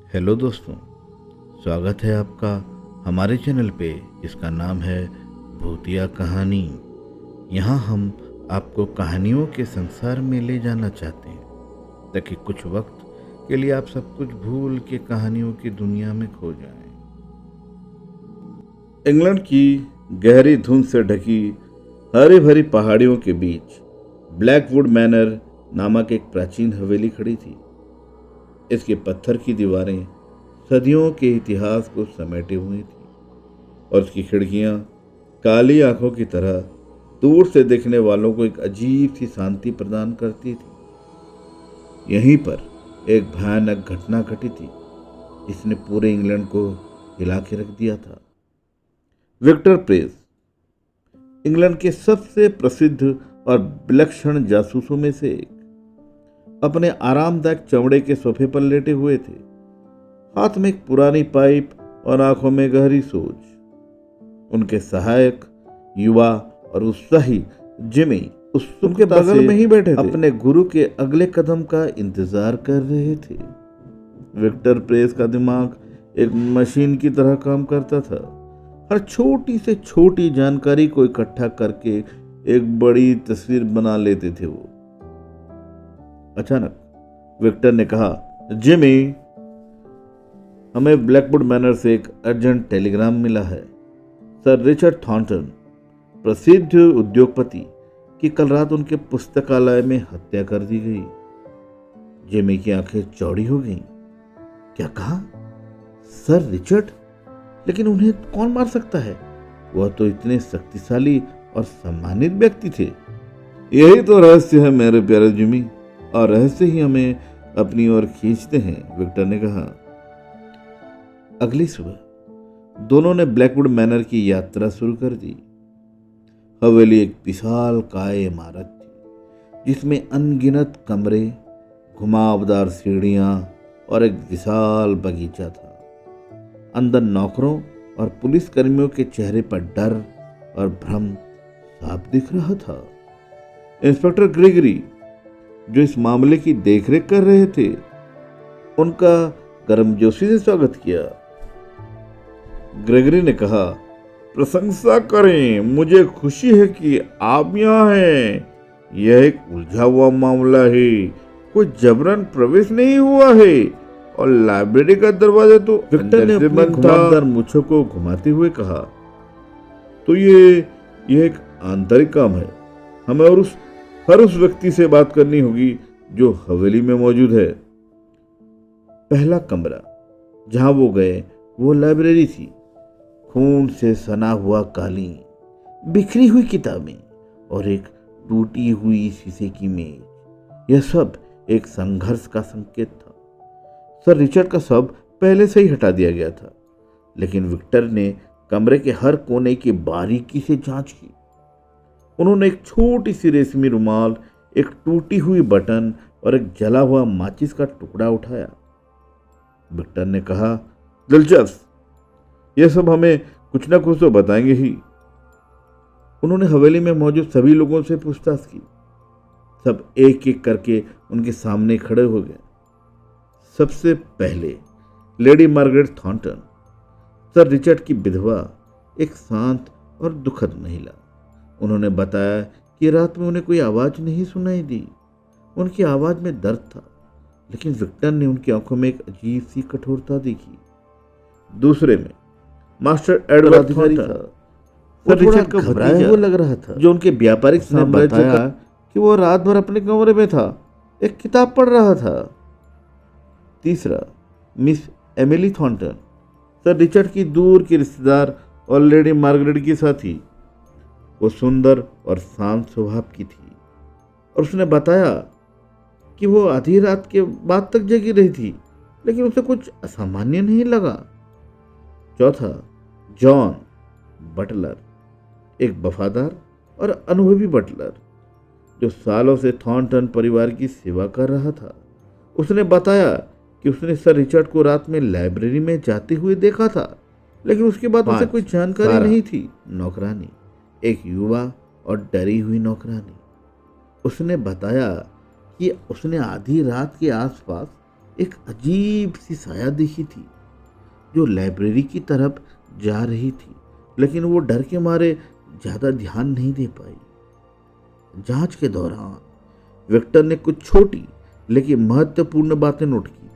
Hello दोस्तों, स्वागत है आपका हमारे चैनल पे जिसका नाम है भूतिया कहानी। यहाँ हम आपको कहानियों के संसार में ले जाना चाहते हैं ताकि कुछ वक्त के लिए आप सब कुछ भूल के कहानियों की दुनिया में खो जाएं। इंग्लैंड की गहरी धुंध से ढकी हरी भरी पहाड़ियों के बीच ब्लैकवुड मैनर नामक एक प्राचीन हवेली खड़ी थी। इसके पत्थर की दीवारें सदियों के इतिहास को समेटे हुए थी और उसकी खिड़कियां काली आंखों की तरह दूर से देखने वालों को एक अजीब सी शांति प्रदान करती थी। यहीं पर एक भयानक घटना घटी थी जिसने पूरे इंग्लैंड को हिला के रख दिया था। विक्टर प्रेस इंग्लैंड के सबसे प्रसिद्ध और विलक्षण जासूसों में से एक अपने आरामदायक चमड़े के सोफे पर लेटे हुए थे, हाथ में एक पुरानी पाइप और आंखों में गहरी सोच। उनके सहायक युवा और उत्साही जिमी उनके बगल में ही बैठे थे, अपने गुरु के अगले कदम का इंतजार कर रहे थे। विक्टर प्रेस का दिमाग एक मशीन की तरह काम करता था। हर छोटी से छोटी जानकारी को इकट्ठा करके एक बड़ी तस्वीर बना लेते थे वो। अचानक विक्टर ने कहा, जिमी, हमें ब्लैकवुड मैनर से एक अर्जेंट टेलीग्राम मिला है। सर रिचर्ड थॉर्नटन, प्रसिद्ध उद्योगपति, की कल रात उनके पुस्तकालय में हत्या कर दी गई। जिमी की आंखें चौड़ी हो गईं। क्या कहा? Sir Richard? लेकिन उन्हें कौन मार सकता है? वह तो इतने शक्तिशाली और सम्मानित व्यक्ति थे। यही तो रहस्य है मेरे प्यारे जिमी, और रहस्य ही हमें अपनी ओर खींचते हैं, विक्टर ने कहा। अगली सुबह दोनों ने ब्लैकवुड मैनर की यात्रा शुरू कर दी। हवेली एक विशाल काय इमारत थी जिसमें अनगिनत कमरे, घुमावदार सीढ़ियां और एक विशाल बगीचा था। अंदर नौकरों और पुलिस कर्मियों के चेहरे पर डर और भ्रम साफ दिख रहा था। इंस्पेक्टर ग्रेगरी, जो इस मामले की देखरेख कर रहे थे, उनका गर्मजोशी से स्वागत किया। ग्रेगरी ने कहा, प्रशंसा करें, मुझे खुशी है कि आप यहाँ हैं। यह एक उलझा हुआ मामला है, कोई जबरन प्रवेश नहीं हुआ है और लाइब्रेरी का दरवाजा तो विक्टर ने अपनी घुमावदार मूंछों को घुमाते हुए कहा, तो ये एक आंतरिक काम है। हमें और हर उस व्यक्ति से बात करनी होगी जो हवेली में मौजूद है। पहला कमरा जहां वो गए वो लाइब्रेरी थी। खून से सना हुआ कालीन, बिखरी हुई किताबें और एक टूटी हुई शीशे की मेज, यह सब एक संघर्ष का संकेत था। सर रिचर्ड का शव पहले से ही हटा दिया गया था, लेकिन विक्टर ने कमरे के हर कोने की बारीकी से जांच की। उन्होंने एक छोटी सी रेशमी रुमाल, एक टूटी हुई बटन और एक जला हुआ माचिस का टुकड़ा उठाया। विक्टर ने कहा, दिलचस्प, यह सब हमें कुछ ना कुछ तो बताएंगे ही। उन्होंने हवेली में मौजूद सभी लोगों से पूछताछ की। सब एक एक करके उनके सामने खड़े हो गए। सबसे पहले lady Margaret Thornton, sir Richard की विधवा, एक शांत और दुखद महिला। उन्होंने बताया कि रात में उन्हें कोई आवाज नहीं सुनाई दी। उनकी आवाज में दर्द था, लेकिन विक्टर ने उनकी आंखों में एक अजीब सी कठोरता देखी। दूसरे में मास्टर एडवर्ड अधिकारी था। सर रिचर्ड का घबराया हुआ लग रहा था, जो उनके व्यापारिक साम्राज्य का कि वो रात भर अपने कमरे में था, एक किताब पढ़ रहा था। तीसरा miss Emily Thornton, sir Richard की दूर की रिश्तेदार और लेडी मार्गरेट की साथी। वो सुंदर और शांत स्वभाव की थी और उसने बताया कि वो आधी रात के बाद तक जगी रही थी, लेकिन उसे कुछ असामान्य नहीं लगा। चौथा जॉन बटलर, एक वफादार और अनुभवी बटलर जो सालों से थॉर्नटन परिवार की सेवा कर रहा था। उसने बताया कि उसने सर रिचर्ड को रात में लाइब्रेरी में जाते हुए देखा था, लेकिन उसके बाद उसे कोई जानकारी नहीं थी। नौकरानी, एक युवा और डरी हुई नौकरानी, उसने बताया कि उसने आधी रात के आसपास एक अजीब सी साया दिखी थी जो लाइब्रेरी की तरफ जा रही थी, लेकिन वो डर के मारे ज्यादा ध्यान नहीं दे पाई। जांच के दौरान विक्टर ने कुछ छोटी लेकिन महत्वपूर्ण बातें नोट की।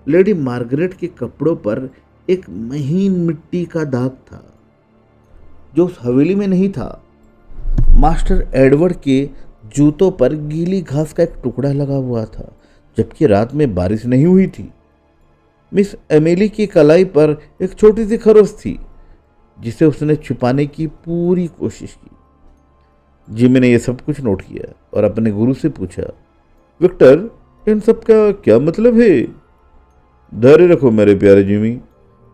लेडी मार्गरेट के कपड़ों पर एक महीन मिट्टी का दाग था जो उस हवेली में नहीं था। मास्टर एडवर्ड के जूतों पर गीली घास का एक टुकड़ा लगा हुआ था, जबकि रात में बारिश नहीं हुई थी। मिस एमिली की कलाई पर एक छोटी सी खरोच थी जिसे उसने छुपाने की पूरी कोशिश की। जिमी ने यह सब कुछ नोट किया और अपने गुरु से पूछा, विक्टर, इन सब का क्या मतलब है? धैर्य रखो मेरे प्यारे जिमी।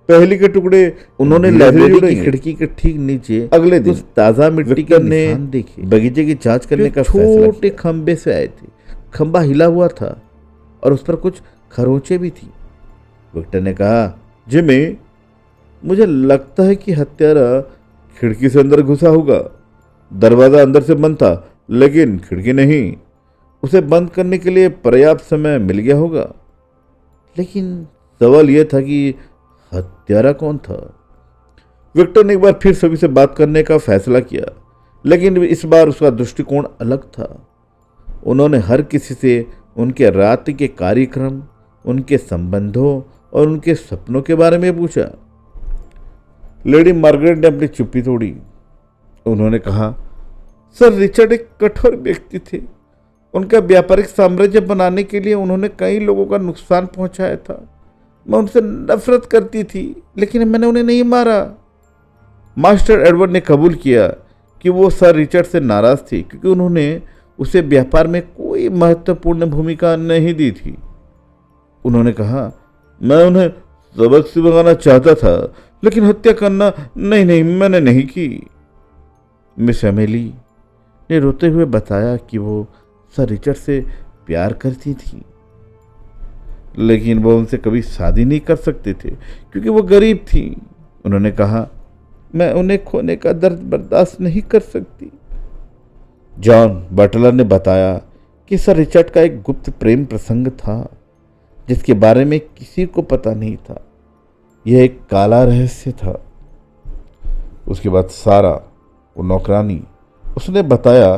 पहली के टुकड़े उन्होंने लाइब्रेरी की खिड़की के ठीक नीचे अगले दिन ताजा मिट्टी के निशान देखे। बगीचे की जांच करने का फैसला छोटे खंबे से आए थे। खंबा हिला हुआ था और उस पर कुछ खरोंचे भी थी। विक्टर ने कहा, जिमी, मुझे लगता है कि हत्यारा खिड़की से अंदर घुसा होगा। दरवाजा अंदर से बंद था लेकिन खिड़की नहीं। उसे बंद करने के लिए पर्याप्त समय मिल गया होगा। लेकिन सवाल यह था कि हत्यारा कौन था? विक्टर ने एक बार फिर सभी से बात करने का फैसला किया, लेकिन इस बार उसका दृष्टिकोण अलग था। उन्होंने हर किसी से उनके रात के कार्यक्रम, उनके संबंधों और उनके सपनों के बारे में पूछा। लेडी मार्गरेट ने अपनी चुप्पी तोड़ी। उन्होंने कहा, सर रिचर्ड एक कठोर व्यक्ति थे। उनका व्यापारिक साम्राज्य बनाने के लिए उन्होंने कई लोगों का नुकसान पहुंचाया था। मैं उनसे नफरत करती थी, लेकिन मैंने उन्हें नहीं मारा। मास्टर एडवर्ड ने कबूल किया कि वो सर रिचर्ड से नाराज थी क्योंकि उन्होंने उसे व्यापार में कोई महत्वपूर्ण भूमिका नहीं दी थी। उन्होंने कहा, मैं उन्हें सबक सिखाना चाहता था, लेकिन हत्या करना नहीं, मैंने नहीं की। मिस एमिली ने रोते हुए बताया कि वो सर रिचर्ड से प्यार करती थी, लेकिन वो उनसे कभी शादी नहीं कर सकते थे क्योंकि वो गरीब थी। उन्होंने कहा, मैं उन्हें खोने का दर्द बर्दाश्त नहीं कर सकती। जॉन बटलर ने बताया कि सर रिचर्ड का एक गुप्त प्रेम प्रसंग था जिसके बारे में किसी को पता नहीं था। यह एक काला रहस्य था। उसके बाद सारा, वो नौकरानी, उसने बताया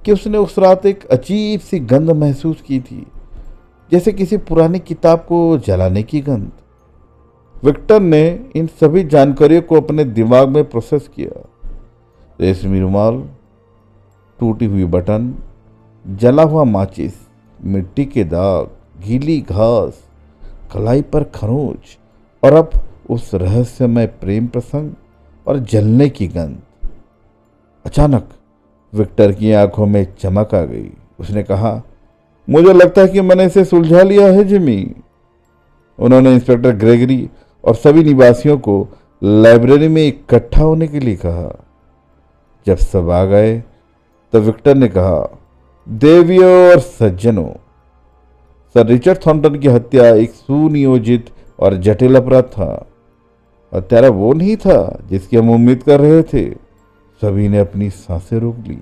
कि उसने उस रात एक अजीब सी गंध महसूस की थी, जैसे किसी पुरानी किताब को जलाने की गंध। विक्टर ने इन सभी जानकारियों को अपने दिमाग में प्रोसेस किया। रेशमी रुमाल, टूटी हुई बटन, जला हुआ माचिस, मिट्टी के दाग, गीली घास, कलाई पर खरोंच और अब उस रहस्यमय प्रेम प्रसंग और जलने की गंध। अचानक विक्टर की आंखों में चमक आ गई। उसने कहा, मुझे लगता है कि मैंने इसे सुलझा लिया है जिमी। उन्होंने इंस्पेक्टर ग्रेगरी और सभी निवासियों को लाइब्रेरी में इकट्ठा होने के लिए कहा। जब सब आ गए तो विक्टर ने कहा, देवियों और सज्जनों, सर रिचर्ड थॉर्नटन की हत्या एक सुनियोजित और जटिल अपराध था। हत्यारा वो नहीं था जिसकी हम उम्मीद कर रहे थे। सभी ने अपनी सांसें रोक ली।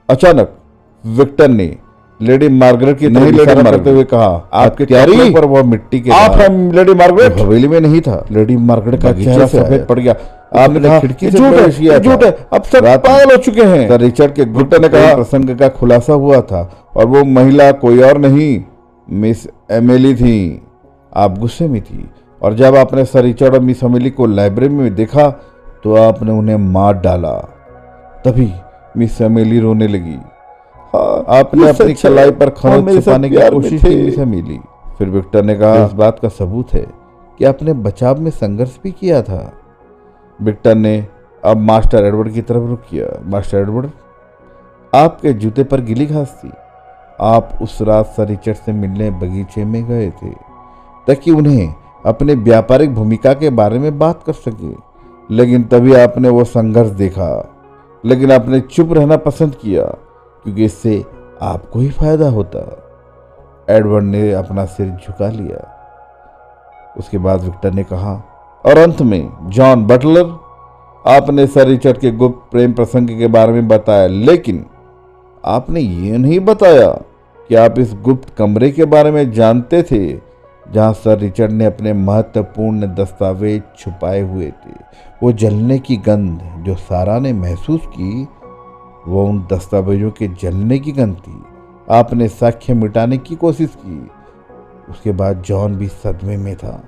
अचानक विक्टर ने लेडी मार्गरेट की नहीं लेडी करते हुए कहा, आपके तैयारी पर वो मिट्टी के आप हैं लेडी मार्गरेट? हवेली में नहीं था। लेडी मार्गरेट का चेहरा सफेद पड़ गया। आपने कहा, खिड़की से प्रवेश किया था। झूठ है, अब सब पागल हो चुके हैं। सर रिचर्ड के गुप्त ने कहा, प्रसंग का खुलासा हुआ था और वो महिला कोई और नहीं, मिस एमिली थी। आप गुस्से में थी और जब आपने सर रिचर्ड और मिस एमिली को लाइब्रेरी में देखा तो आपने उन्हें मार डाला। तभी मिस एमिली रोने लगी। आपने अपनी कलाई पर खरोंच छुपाने की कोशिश की मिस एमिली। फिर विक्टर ने कहा, इस बात का सबूत है कि आपने बचाव में संघर्ष भी किया था। विक्टर ने अब मास्टर एडवर्ड की तरफ रुख किया। मास्टर एडवर्ड, आपके जूते पर गीली घास थी। आप उस रात सर रिचर्ड से मिलने बगीचे में गए थे ताकि उन्हें अपने व्यापारिक भूमिका के बारे में बात कर सके, लेकिन तभी आपने वो संघर्ष देखा। लेकिन आपने चुप रहना पसंद किया क्योंकि इससे आपको ही फायदा होता। एडवर्ड ने अपना सिर झुका लिया। उसके बाद विक्टर ने कहा, और अंत में जॉन बटलर, आपने सर रिचर्ड के गुप्त प्रेम प्रसंग के बारे में बताया, लेकिन आपने ये नहीं बताया क्या आप इस गुप्त कमरे के बारे में जानते थे जहां सर रिचर्ड ने अपने महत्वपूर्ण दस्तावेज छुपाए हुए थे? वो जलने की गंध जो सारा ने महसूस की, वो उन दस्तावेजों के जलने की गंध थी। आपने साक्ष्य मिटाने की कोशिश की। उसके बाद जॉन भी सदमे में था।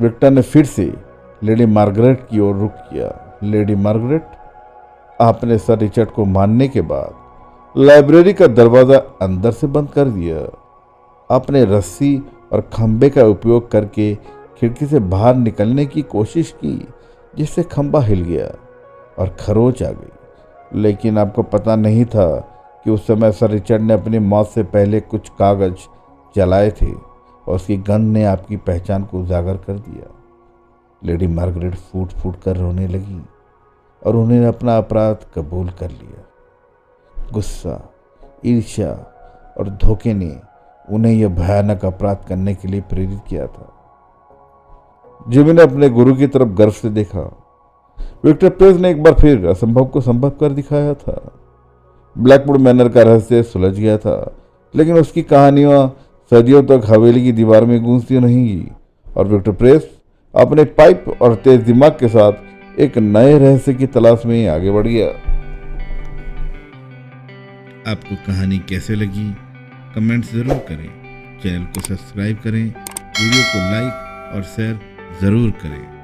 विक्टर ने फिर से लेडी मार्गरेट की ओर रुख किया। लेडी मार्गरेट, आपने सर रिचर्ड को मारने के बाद लाइब्रेरी का दरवाजा अंदर से बंद कर दिया। आपने रस्सी और खंबे का उपयोग करके खिड़की से बाहर निकलने की कोशिश की, जिससे खंबा हिल गया और खरोच आ गई। लेकिन आपको पता नहीं था कि उस समय सर रिचर्ड ने अपनी मौत से पहले कुछ कागज जलाए थे और उसकी गंध ने आपकी पहचान को उजागर कर दिया। लेडी मार्गरेट फूट फूट कर रोने लगी और उन्होंने अपना अपराध कबूल कर लिया। गुस्सा, ईर्ष्या और धोखे ने उन्हें यह भयानक अपराध करने के लिए प्रेरित किया था। जिमी ने अपने गुरु की तरफ गर्व से देखा। विक्टर प्रेस ने एक बार फिर असंभव को संभव कर दिखाया था। ब्लैकवुड मैनर का रहस्य सुलझ गया था, लेकिन उसकी कहानियां सदियों तक हवेली की दीवार में गूंजती रहेंगी और विक्टर प्रेस अपने पाइप और तेज दिमाग के साथ एक नए रहस्य की तलाश में आगे बढ़ गया। आपको कहानी कैसे लगी कमेंट्स जरूर करें। चैनल को सब्सक्राइब करें, वीडियो को लाइक और शेयर जरूर करें।